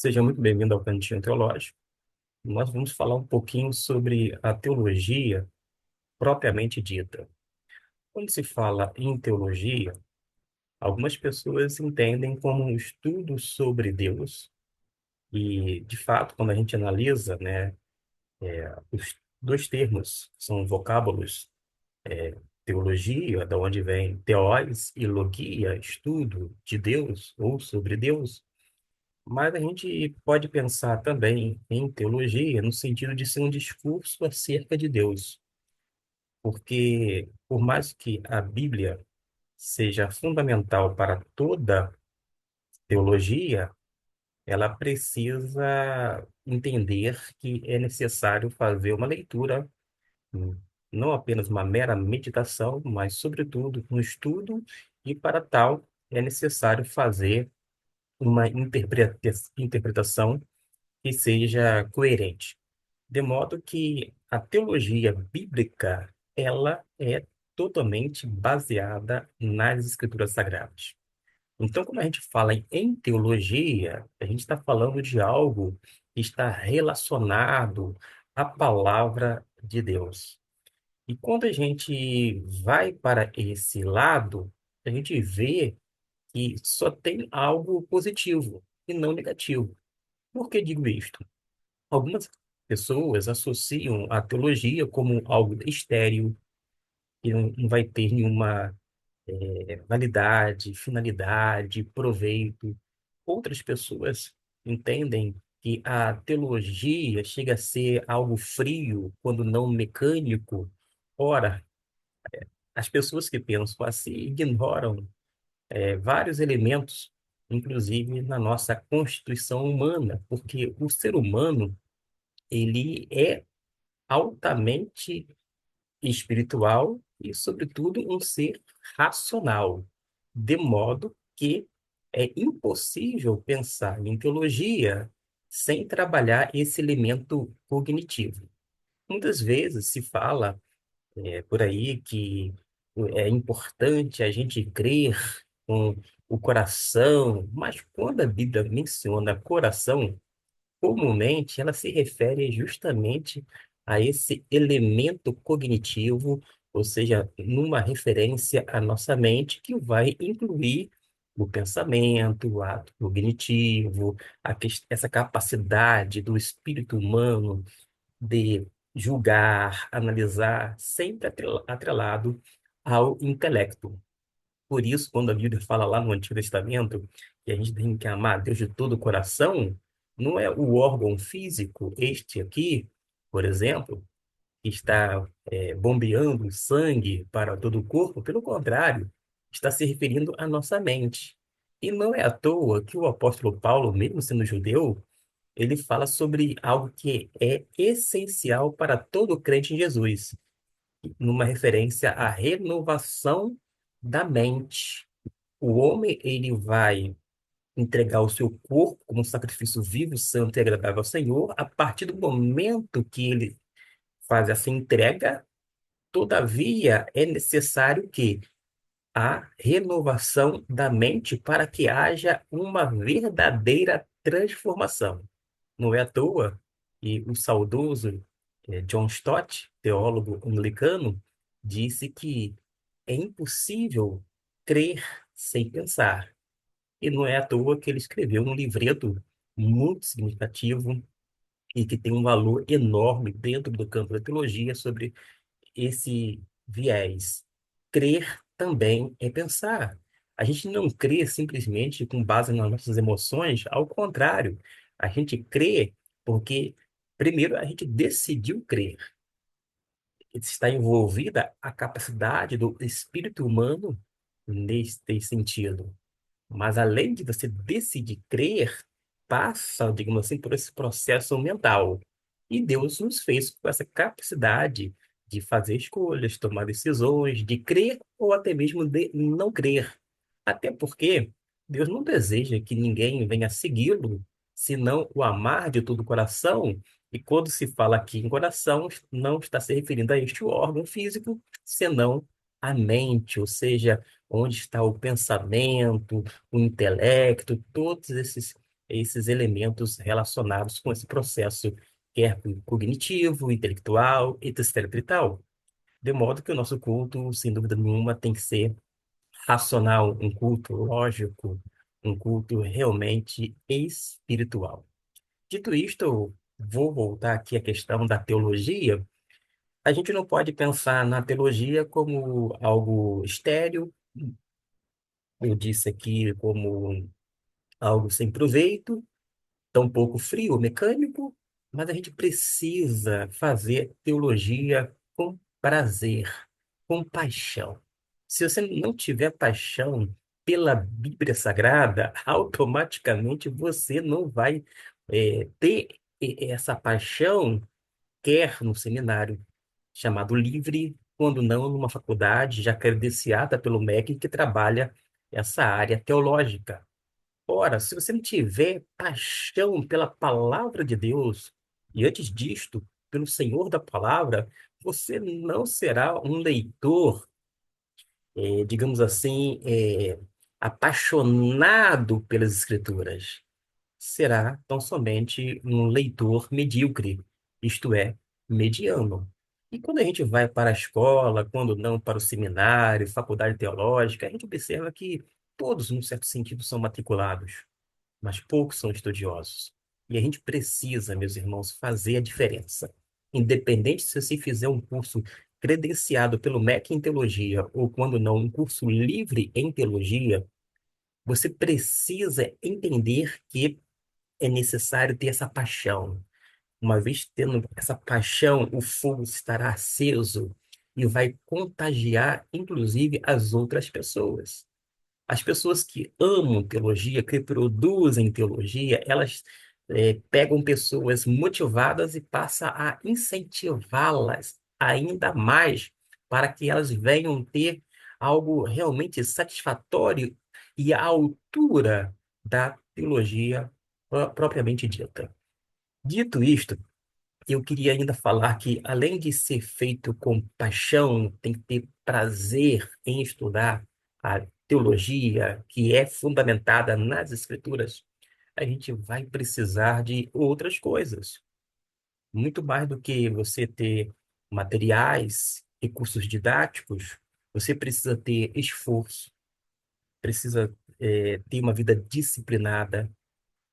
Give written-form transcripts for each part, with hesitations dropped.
Seja muito bem-vindo ao Cantinho Teológico. Nós vamos falar um pouquinho sobre a teologia propriamente dita. Quando se fala em teologia, algumas pessoas entendem como um estudo sobre Deus e, de fato, quando a gente analisa, né, os dois termos, são vocábulos, teologia, da onde vem teós e logia, estudo de Deus ou sobre Deus. Mas a gente pode pensar também em teologia no sentido de ser um discurso acerca de Deus, porque por mais que a Bíblia seja fundamental para toda teologia, ela precisa entender que é necessário fazer uma leitura, hum, não apenas uma mera meditação, mas, sobretudo, um estudo, e para tal é necessário fazer uma interpretação que seja coerente. De modo que a teologia bíblica, ela é totalmente baseada nas escrituras sagradas. Então, quando a gente fala em teologia, a gente está falando de algo que está relacionado à palavra de Deus. E quando a gente vai para esse lado, a gente vê que só tem algo positivo e não negativo. Por que digo isto? Algumas pessoas associam a teologia como algo estéril, que não vai ter nenhuma validade, finalidade, proveito. Outras pessoas entendem que a teologia chega a ser algo frio, quando não mecânico. Ora, as pessoas que pensam assim ignoram vários elementos, inclusive na nossa constituição humana, porque o ser humano ele é altamente espiritual e, sobretudo, um ser racional, de modo que é impossível pensar em teologia sem trabalhar esse elemento cognitivo. Muitas vezes se fala por aí que é importante a gente crer com o coração, mas quando a Bíblia menciona coração, comumente, ela se refere justamente a esse elemento cognitivo, ou seja, numa referência à nossa mente, que vai incluir o pensamento, o ato cognitivo, essa capacidade do espírito humano de julgar, analisar, sempre atrelado ao intelecto. Por isso, quando a Bíblia fala lá no Antigo Testamento que a gente tem que amar Deus de todo o coração, não é o órgão físico, este aqui, por exemplo, que está bombeando sangue para todo o corpo, pelo contrário, está se referindo à nossa mente. E não é à toa que o apóstolo Paulo, mesmo sendo judeu, ele fala sobre algo que é essencial para todo crente em Jesus, numa referência à renovação da mente. O homem, ele vai entregar o seu corpo como um sacrifício vivo, santo e agradável ao Senhor. A partir do momento que ele faz essa entrega, todavia, é necessário que a renovação da mente para que haja uma verdadeira transformação. Não é à toa que o saudoso John Stott, teólogo anglicano, disse que é impossível crer sem pensar. E não é à toa que ele escreveu um livreto muito significativo e que tem um valor enorme dentro do campo da teologia sobre esse viés. Crer também é pensar. A gente não crê simplesmente com base nas nossas emoções, ao contrário, a gente crê porque, primeiro, a gente decidiu crer. Está envolvida a capacidade do espírito humano neste sentido. Mas além de você decidir crer, passa, digamos assim, por esse processo mental. E Deus nos fez com essa capacidade de fazer escolhas, tomar decisões, de crer ou até mesmo de não crer. Até porque Deus não deseja que ninguém venha segui-lo, senão o amar de todo o coração. E quando se fala aqui em coração, não está se referindo a este órgão físico, senão a mente, ou seja, onde está o pensamento, o intelecto, todos esses esses elementos relacionados com esse processo, quer cognitivo, intelectual, etc. e tal. De modo que o nosso culto, sem dúvida nenhuma, tem que ser racional, um culto lógico, um culto realmente espiritual. Dito isto, eu vou voltar aqui à questão da teologia. A gente não pode pensar na teologia como algo estéril, eu disse aqui, como algo sem proveito, tão pouco frio, mecânico, mas a gente precisa fazer teologia com prazer, com paixão. Se você não tiver paixão pela Bíblia Sagrada, automaticamente você não vai ter essa paixão, quer no seminário chamado livre, quando não numa faculdade já credenciada pelo MEC que trabalha essa área teológica. Ora, se você não tiver paixão pela palavra de Deus, e antes disto, pelo Senhor da palavra, você não será um leitor, digamos assim, apaixonado pelas Escrituras. Será tão somente um leitor medíocre, isto é, mediano. E quando a gente vai para a escola, quando não para o seminário, faculdade teológica, a gente observa que todos, num certo sentido, são matriculados, mas poucos são estudiosos. E a gente precisa, meus irmãos, fazer a diferença. Independente se você fizer um curso credenciado pelo MEC em teologia ou, quando não, um curso livre em teologia, você precisa entender que é necessário ter essa paixão. Uma vez tendo essa paixão, o fogo estará aceso e vai contagiar, inclusive, as outras pessoas. As pessoas que amam teologia, que produzem teologia, elas pegam pessoas motivadas e passam a incentivá-las ainda mais para que elas venham ter algo realmente satisfatório e à altura da teologia propriamente dita. Dito isto, eu queria ainda falar que, além de ser feito com paixão, tem que ter prazer em estudar a teologia, que é fundamentada nas Escrituras, a gente vai precisar de outras coisas. Muito mais do que você ter materiais, recursos didáticos, você precisa ter esforço, precisa, ter uma vida disciplinada,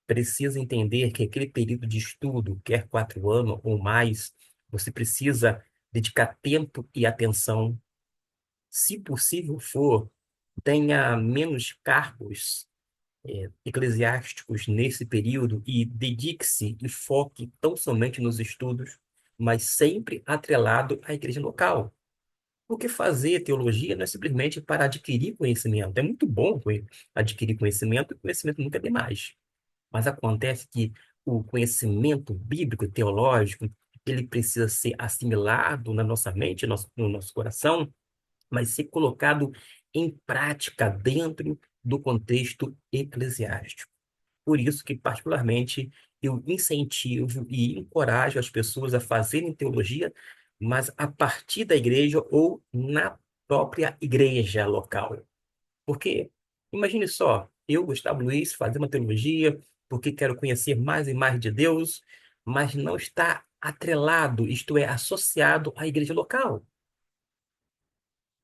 precisa entender que aquele período de estudo, quer 4 anos ou mais, você precisa dedicar tempo e atenção. Se possível for, tenha menos cargos, eclesiásticos nesse período e dedique-se e foque tão somente nos estudos, mas sempre atrelado à igreja local. Porque fazer teologia não é simplesmente para adquirir conhecimento. É muito bom adquirir conhecimento, e conhecimento nunca é demais. Mas acontece que o conhecimento bíblico, teológico, ele precisa ser assimilado na nossa mente, no nosso coração, mas ser colocado em prática dentro do contexto eclesiástico. Por isso que, particularmente, eu incentivo e encorajo as pessoas a fazerem teologia, mas a partir da igreja ou na própria igreja local. Porque, imagine só, eu, Gustavo Luiz, fazer uma teologia porque quero conhecer mais e mais de Deus, mas não está atrelado, isto é, associado à igreja local.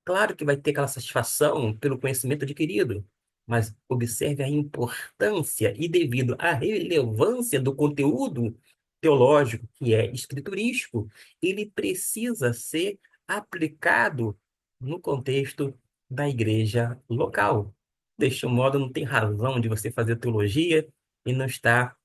Claro que vai ter aquela satisfação pelo conhecimento adquirido, mas observe a importância e devido à relevância do conteúdo teológico, que é escriturístico, ele precisa ser aplicado no contexto da igreja local. Deste modo, não tem razão de você fazer teologia e não estar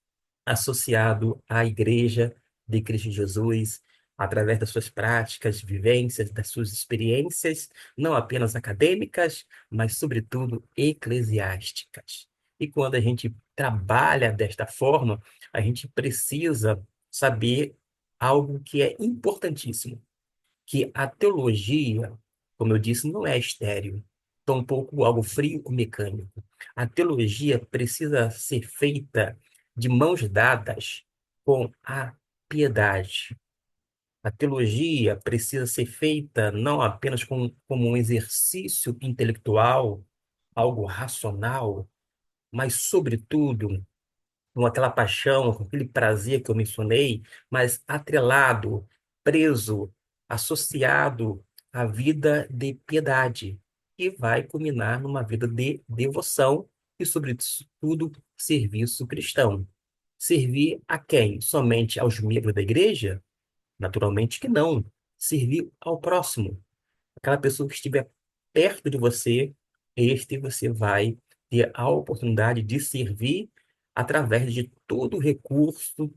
associado à Igreja de Cristo Jesus, através das suas práticas, vivências, das suas experiências, não apenas acadêmicas, mas, sobretudo, eclesiásticas. E quando a gente trabalha desta forma, a gente precisa saber algo que é importantíssimo, que a teologia, como eu disse, não é estéril, tampouco algo frio ou mecânico. A teologia precisa ser feita de mãos dadas com a piedade. A teologia precisa ser feita não apenas como um exercício intelectual, algo racional, mas, sobretudo, com aquela paixão, com aquele prazer que eu mencionei, mas atrelado, preso, associado à vida de piedade, que vai culminar numa vida de devoção e, sobretudo, serviço cristão. Servir a quem? Somente aos membros da igreja? Naturalmente que não. Servir ao próximo. Aquela pessoa que estiver perto de você, você vai ter a oportunidade de servir através de todo o recurso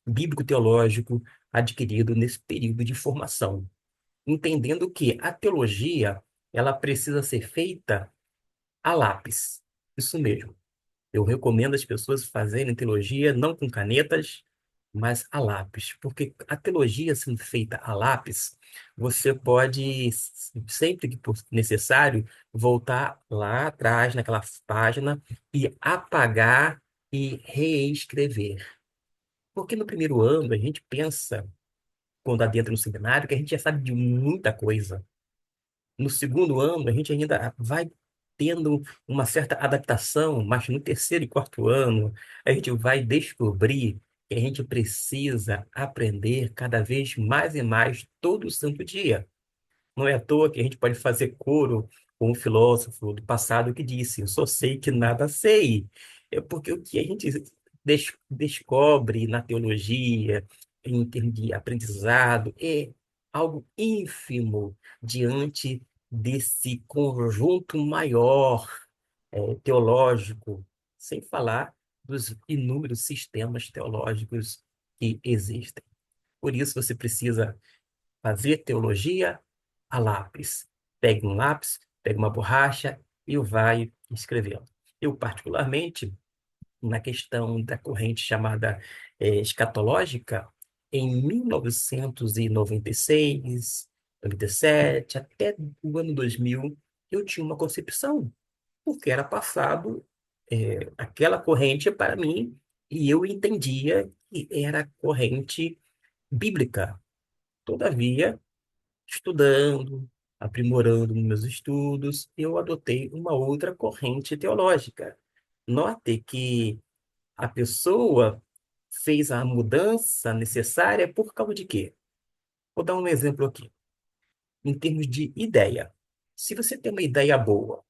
bíblico-teológico adquirido nesse período de formação. Entendendo que a teologia, ela precisa ser feita a lápis. Isso mesmo. Eu recomendo as pessoas fazerem teologia não com canetas, mas a lápis, porque a teologia sendo feita a lápis, você pode, sempre que necessário, voltar lá atrás naquela página e apagar e reescrever. Porque no primeiro ano a gente pensa, quando adentra no seminário, que a gente já sabe de muita coisa. No segundo ano, a gente ainda vai tendo uma certa adaptação, mas no terceiro e quarto ano, a gente vai descobrir que a gente precisa aprender cada vez mais e mais todo santo dia. Não é à toa que a gente pode fazer coro com um filósofo do passado que disse: Eu só sei que nada sei. É porque o que a gente descobre na teologia, em termos de aprendizado, é algo ínfimo diante desse conjunto maior, teológico, sem falar dos inúmeros sistemas teológicos que existem. Por isso, você precisa fazer teologia a lápis. Pegue um lápis, pegue uma borracha e vai escrevendo. Eu, particularmente, na questão da corrente chamada escatológica, em 1996, 97, até o ano 2000, eu tinha uma concepção, porque era passado aquela corrente para mim e eu entendia que era corrente bíblica. Todavia, estudando, aprimorando meus estudos, eu adotei uma outra corrente teológica. Note que a pessoa fez a mudança necessária por causa de quê? Vou dar um exemplo aqui. Em termos de ideia. Se você tem uma ideia boa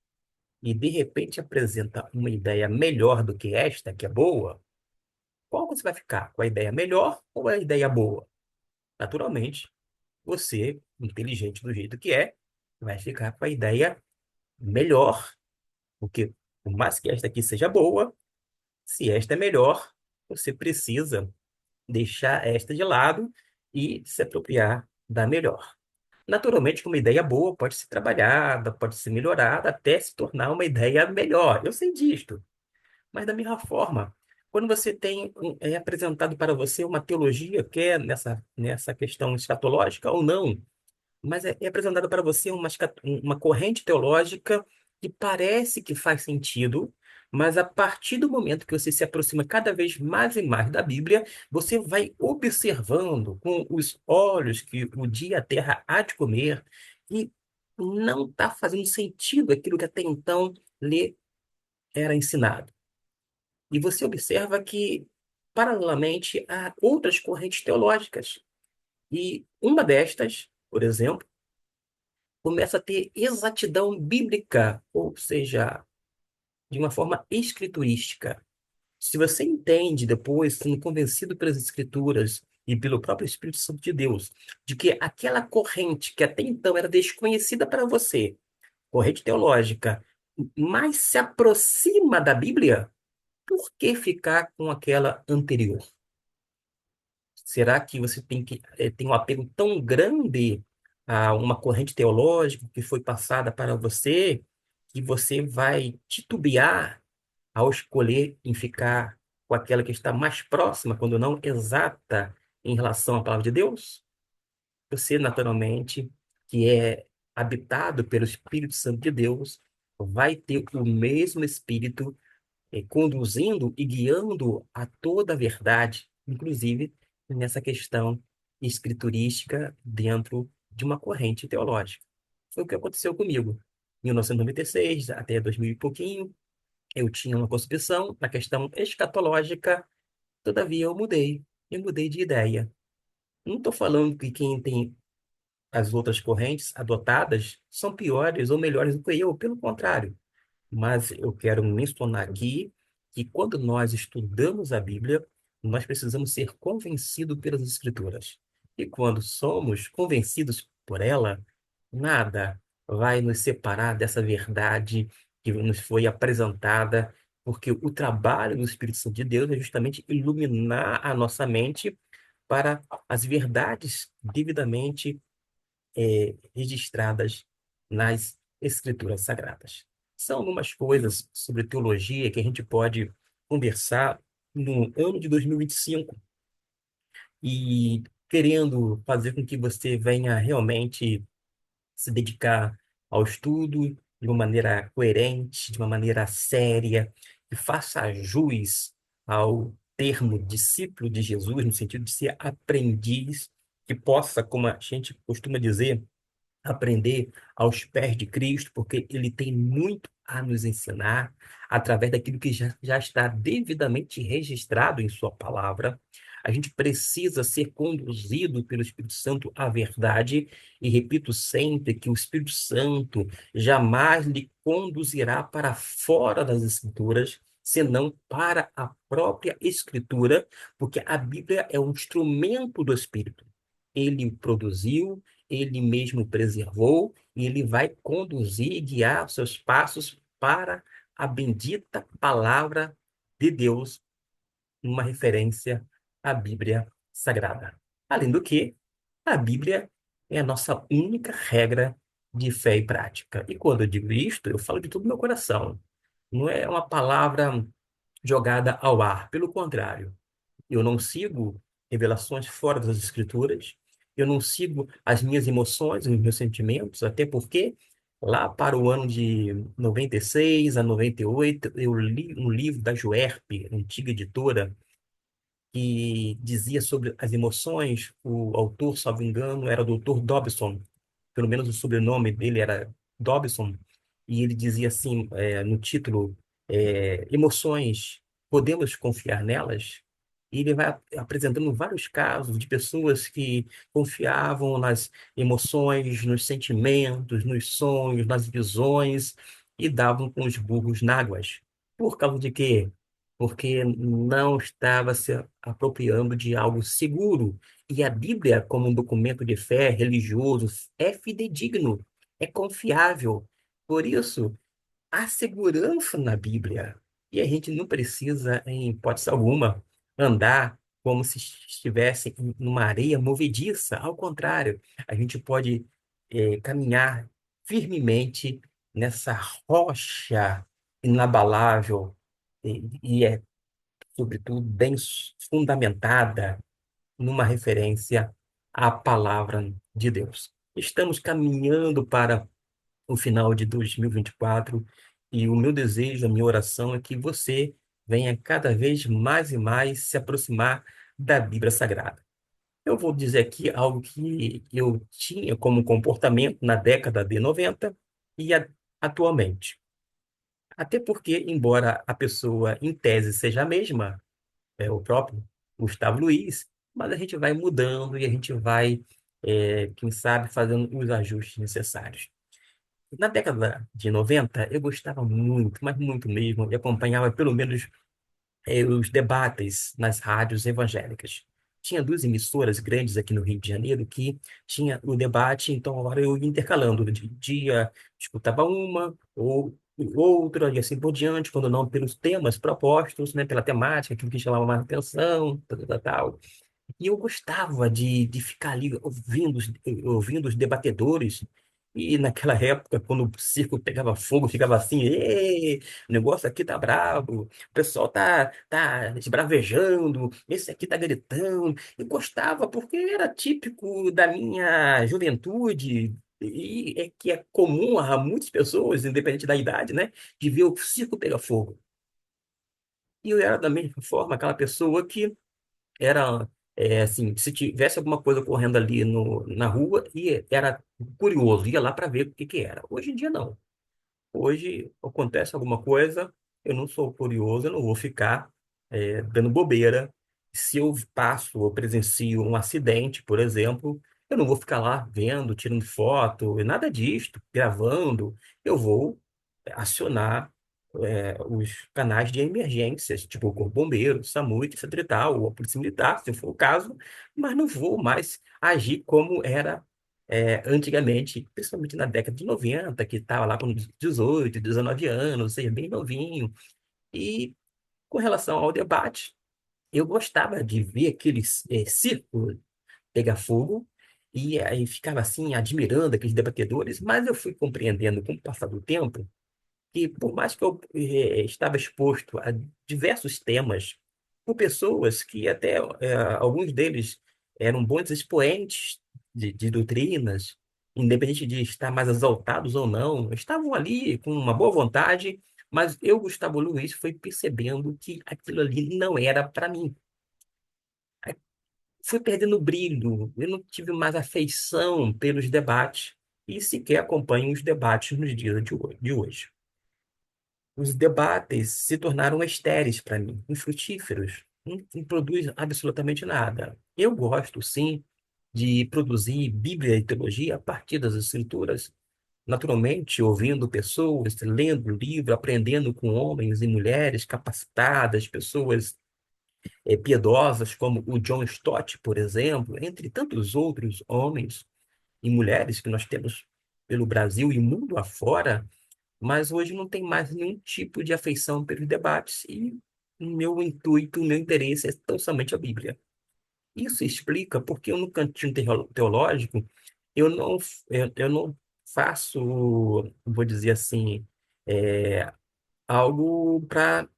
e de repente apresenta uma ideia melhor do que esta, que é boa, qual você vai ficar? Com a ideia melhor ou a ideia boa? Naturalmente, você, inteligente do jeito que é, vai ficar com a ideia melhor, porque por mais que esta aqui seja boa, se esta é melhor, você precisa deixar esta de lado e se apropriar da melhor. Naturalmente, que uma ideia boa pode ser trabalhada, pode ser melhorada até se tornar uma ideia melhor. Eu sei disto, mas da mesma forma, quando você tem é apresentado para você uma teologia, quer nessa questão escatológica ou não, mas é apresentada para você uma corrente teológica que parece que faz sentido, mas a partir do momento que você se aproxima cada vez mais e mais da Bíblia, você vai observando com os olhos que o dia e a terra há de comer e não está fazendo sentido aquilo que até então lhe era ensinado. E você observa que, paralelamente, há outras correntes teológicas. E uma destas, por exemplo, começa a ter exatidão bíblica, ou seja, de uma forma escriturística. Se você entende depois, sendo convencido pelas Escrituras e pelo próprio Espírito Santo de Deus, de que aquela corrente que até então era desconhecida para você, corrente teológica, mais se aproxima da Bíblia, por que ficar com aquela anterior? Será que você tem um apego tão grande a uma corrente teológica que foi passada para você, que você vai titubear ao escolher em ficar com aquela que está mais próxima, quando não exata, em relação à palavra de Deus? Você, naturalmente, que é habitado pelo Espírito Santo de Deus, vai ter o mesmo Espírito conduzindo e guiando a toda a verdade, inclusive nessa questão escriturística dentro de uma corrente teológica. Foi o que aconteceu comigo. Em 1996 até 2000 e pouquinho, Eu tinha uma concepção na questão escatológica, todavia eu mudei de ideia. Não estou falando que quem tem as outras correntes adotadas são piores ou melhores do que eu, pelo contrário. Mas eu quero mencionar aqui que quando nós estudamos a Bíblia, nós precisamos ser convencidos pelas Escrituras. E quando somos convencidos por ela, nada vai nos separar dessa verdade que nos foi apresentada, porque o trabalho do Espírito Santo de Deus é justamente iluminar a nossa mente para as verdades devidamente registradas nas Escrituras Sagradas. São algumas coisas sobre teologia que a gente pode conversar no ano de 2025 e querendo fazer com que você venha realmente se dedicar ao estudo de uma maneira coerente, de uma maneira séria, que faça jus ao termo discípulo de Jesus, no sentido de ser aprendiz, que possa, como a gente costuma dizer, aprender aos pés de Cristo, porque ele tem muito a nos ensinar através daquilo que já está devidamente registrado em sua palavra. A gente precisa ser conduzido pelo Espírito Santo à verdade, e repito sempre que o Espírito Santo jamais lhe conduzirá para fora das Escrituras, senão para a própria Escritura, porque a Bíblia é um instrumento do Espírito. Ele produziu, ele mesmo preservou e ele vai conduzir e guiar os seus passos para a bendita palavra de Deus, uma referência à Bíblia Sagrada. Além do que, a Bíblia é a nossa única regra de fé e prática. E quando eu digo isto, eu falo de todo o meu coração. Não é uma palavra jogada ao ar, pelo contrário. Eu não sigo revelações fora das Escrituras. Eu não sigo as minhas emoções, os meus sentimentos, até porque lá para o ano de 96 a 98, eu li um livro da Juerp, antiga editora, que dizia sobre as emoções. O autor, salvo engano, era o Dr. Dobson, pelo menos o sobrenome dele era Dobson, e ele dizia assim, no título, Emoções, podemos confiar nelas? E ele vai apresentando vários casos de pessoas que confiavam nas emoções, nos sentimentos, nos sonhos, nas visões, e davam com os burros na águas. Por causa de quê? Porque não estava se apropriando de algo seguro. E a Bíblia, como um documento de fé religioso, é fidedigno, é confiável. Por isso, há segurança na Bíblia. E a gente não precisa, em hipótese alguma, andar como se estivesse em uma areia movediça. Ao contrário, a gente pode caminhar firmemente nessa rocha inabalável e é, sobretudo, bem fundamentada numa referência à palavra de Deus. Estamos caminhando para o final de 2024 e o meu desejo, a minha oração é que você venha cada vez mais e mais se aproximar da Bíblia Sagrada. Eu vou dizer aqui algo que eu tinha como comportamento na década de 90 e atualmente. Até porque, embora a pessoa em tese seja a mesma, é o próprio Gustavo Luiz, mas a gente vai mudando e a gente vai, quem sabe, fazendo os ajustes necessários. Na década de 90, eu gostava muito, mas muito mesmo, e acompanhava pelo menos os debates nas rádios evangélicas. Tinha duas emissoras grandes aqui no Rio de Janeiro que tinha o debate, então agora eu ia intercalando, de dia escutava uma ou outra e assim por diante, quando não pelos temas propostos, né, pela temática, aquilo que chamava mais atenção, tal, tal, tal. E eu gostava de ficar ali ouvindo os debatedores. E naquela época, quando o circo pegava fogo, ficava assim: "Ê, o negócio aqui tá brabo, o pessoal tá esbravejando, esse aqui tá gritando." Eu gostava porque era típico da minha juventude. E é que é comum a muitas pessoas, independente da idade, né, de ver o circo pegar fogo. E eu era da mesma forma aquela pessoa que era assim, se tivesse alguma coisa ocorrendo ali na rua, e era curioso, ia lá para ver o que que era. Hoje em dia não. Hoje acontece alguma coisa, eu não sou curioso, eu não vou ficar dando bobeira. Se eu passo ou presencio um acidente, por exemplo, eu não vou ficar lá vendo, tirando foto, nada disto, gravando. Eu vou acionar os canais de emergências, tipo o Corpo Bombeiro, o SAMU, etc e tal, ou a Polícia Militar, se for o caso, mas não vou mais agir como era antigamente, principalmente na década de 90, que estava lá com 18, 19 anos, ou seja, bem novinho. E com relação ao debate, eu gostava de ver aqueles circo pegar fogo, e aí ficava assim, admirando aqueles debatedores, mas eu fui compreendendo com o passar do tempo que por mais que eu estava exposto a diversos temas, por pessoas que até alguns deles eram bons expoentes de doutrinas, independente de estar mais exaltados ou não, estavam ali com uma boa vontade, mas eu, Gustavo Luiz, fui percebendo que aquilo ali não era para mim. Fui perdendo o brilho, eu não tive mais afeição pelos debates e sequer acompanho os debates nos dias de hoje. Os debates se tornaram estéreis para mim, infrutíferos, não produz absolutamente nada. Eu gosto, sim, de produzir Bíblia e teologia a partir das Escrituras, naturalmente ouvindo pessoas, lendo livro, aprendendo com homens e mulheres capacitadas, pessoas piedosas como o John Stott, por exemplo, entre tantos outros homens e mulheres que nós temos pelo Brasil e mundo afora, mas hoje não tem mais nenhum tipo de afeição pelos debates e o meu intuito, o meu interesse é tão somente a Bíblia. Isso explica porque eu, no cantinho teológico, eu não faço, vou dizer assim, é, algo para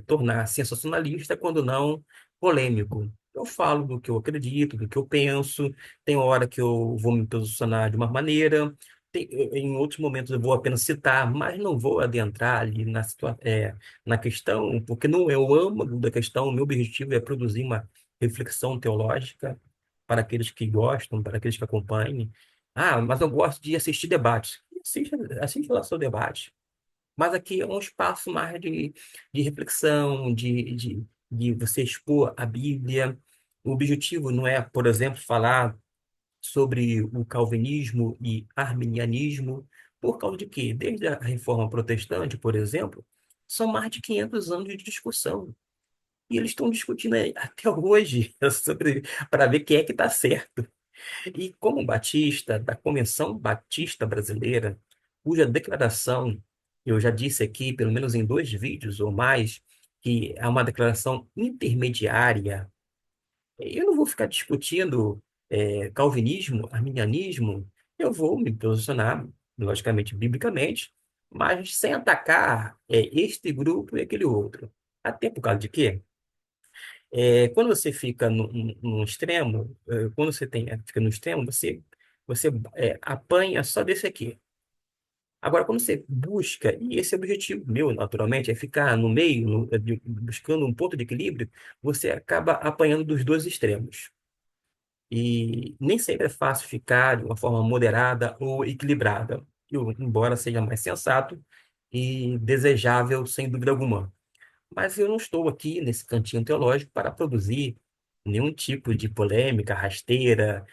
tornar sensacionalista, quando não polêmico. Eu falo do que eu acredito, do que eu penso, tem hora que eu vou me posicionar de uma maneira, em outros momentos eu vou apenas citar, mas não vou adentrar ali na questão, porque não é o âmago da questão, o meu objetivo é produzir uma reflexão teológica para aqueles que gostam, para aqueles que acompanhem. Ah, mas eu gosto de assistir debates. Assiste lá seu debate, mas aqui é um espaço mais de reflexão, de você expor a Bíblia. O objetivo não é, por exemplo, falar sobre o calvinismo e arminianismo, por causa de quê? Desde a Reforma Protestante, por exemplo, são mais de 500 anos de discussão. E eles estão discutindo até hoje sobre para ver quem é que está certo. E como batista, da Convenção Batista Brasileira, cuja declaração, eu já disse aqui, pelo menos em dois vídeos ou mais, que é uma declaração intermediária, eu não vou ficar discutindo calvinismo, arminianismo, eu vou me posicionar, logicamente, biblicamente, mas sem atacar este grupo e aquele outro. Até por causa de quê? Quando você fica no extremo, quando você fica no extremo, você apanha só desse aqui. Agora, quando você busca, e esse é o objetivo meu, naturalmente, é ficar no meio, buscando um ponto de equilíbrio, você acaba apanhando dos dois extremos. E nem sempre é fácil ficar de uma forma moderada ou equilibrada, embora seja mais sensato e desejável, sem dúvida alguma. Mas eu não estou aqui nesse cantinho teológico para produzir nenhum tipo de polêmica rasteira,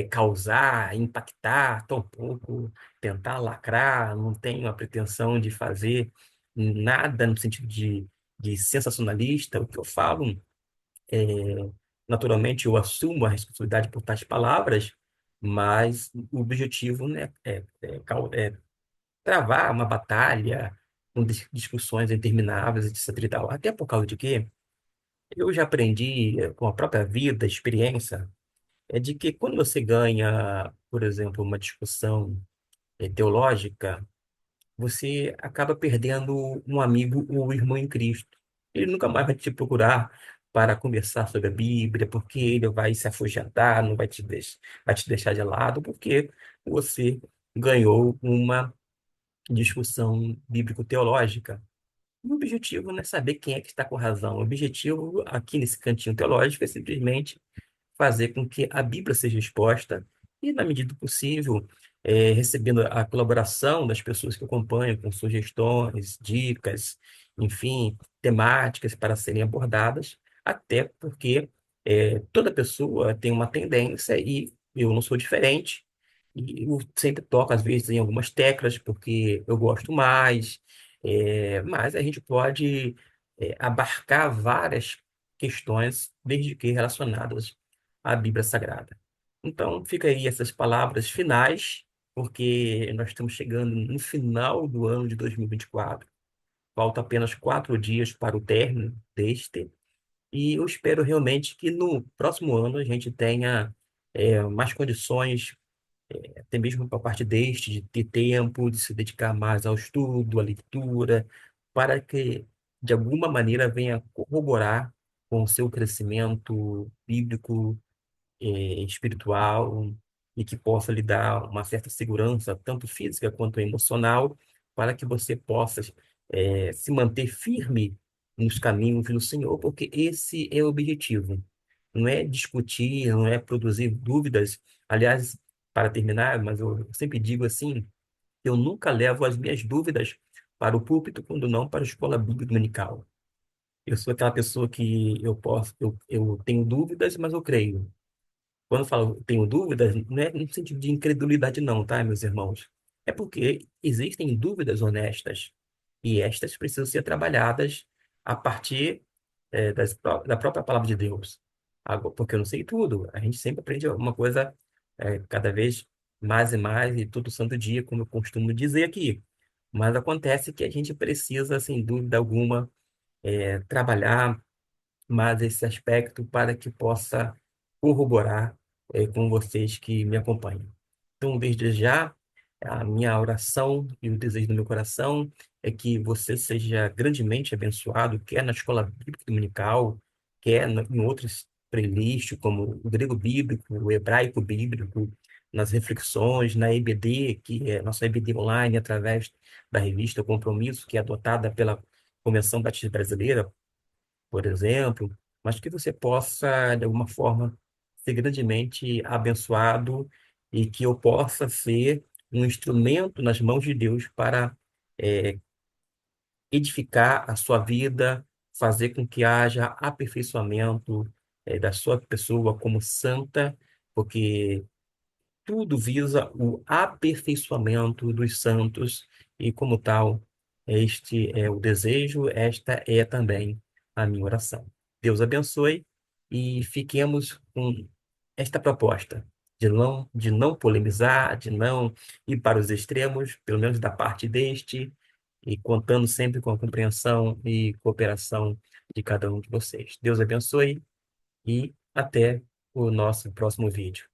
causar, impactar, tampouco tentar lacrar, não tenho a pretensão de fazer nada no sentido de sensacionalista. O que eu falo, naturalmente, eu assumo a responsabilidade por tais palavras, mas o objetivo, né, é travar uma batalha com discussões intermináveis, etc. e tal. Até por causa de quê? Eu já aprendi com a própria vida, experiência, de que quando você ganha, por exemplo, uma discussão teológica, você acaba perdendo um amigo ou irmão em Cristo. Ele nunca mais vai te procurar para conversar sobre a Bíblia, porque ele vai se afugentar, não vai vai te deixar de lado, porque você ganhou uma discussão bíblico-teológica. O objetivo não é saber quem é que está com razão. O objetivo aqui nesse cantinho teológico é simplesmente fazer com que a Bíblia seja exposta e, na medida do possível, recebendo a colaboração das pessoas que acompanham com sugestões, dicas, enfim, temáticas para serem abordadas, até porque toda pessoa tem uma tendência e eu não sou diferente. E eu sempre toco, às vezes, em algumas teclas, porque eu gosto mais, mas a gente pode abarcar várias questões, desde que relacionadas à Bíblia Sagrada. Então, fica aí essas palavras finais, porque nós estamos chegando no final do ano de 2024. Falta apenas 4 dias para o término deste, e eu espero realmente que no próximo ano a gente tenha mais condições, até mesmo para a parte deste, de ter tempo, de se dedicar mais ao estudo, à leitura, para que, de alguma maneira, venha corroborar com o seu crescimento bíblico, espiritual, e que possa lhe dar uma certa segurança, tanto física quanto emocional, para que você possa se manter firme nos caminhos do Senhor, porque esse é o objetivo. Não é discutir, não é produzir dúvidas. Aliás, para terminar, mas eu sempre digo assim, eu nunca levo as minhas dúvidas para o púlpito, quando não para a escola bíblica dominical. Eu sou aquela pessoa que eu tenho dúvidas, mas eu creio. Quando eu falo tenho dúvidas, não é no sentido de incredulidade, não, tá, meus irmãos? É porque existem dúvidas honestas e estas precisam ser trabalhadas a partir da própria palavra de Deus. Porque eu não sei tudo. A gente sempre aprende uma coisa cada vez mais e mais, e todo santo dia, como eu costumo dizer aqui. Mas acontece que a gente precisa, sem dúvida alguma, trabalhar mais esse aspecto para que possa corroborar com vocês que me acompanham. Então, desde já, a minha oração e o desejo do meu coração é que você seja grandemente abençoado, quer na escola bíblica dominical, quer em outros playlists, como o grego bíblico, o hebraico bíblico, nas reflexões, na EBD, que é nossa EBD online, através da revista Compromisso, que é adotada pela Convenção Batista Brasileira, por exemplo, mas que você possa, de alguma forma, ser grandemente abençoado e que eu possa ser um instrumento nas mãos de Deus para edificar a sua vida, fazer com que haja aperfeiçoamento, da sua pessoa como santa, porque tudo visa o aperfeiçoamento dos santos e, como tal, este é o desejo, esta é também a minha oração. Deus abençoe e fiquemos com esta proposta de não polemizar, de não ir para os extremos, pelo menos da parte deste, e contando sempre com a compreensão e cooperação de cada um de vocês. Deus abençoe e até o nosso próximo vídeo.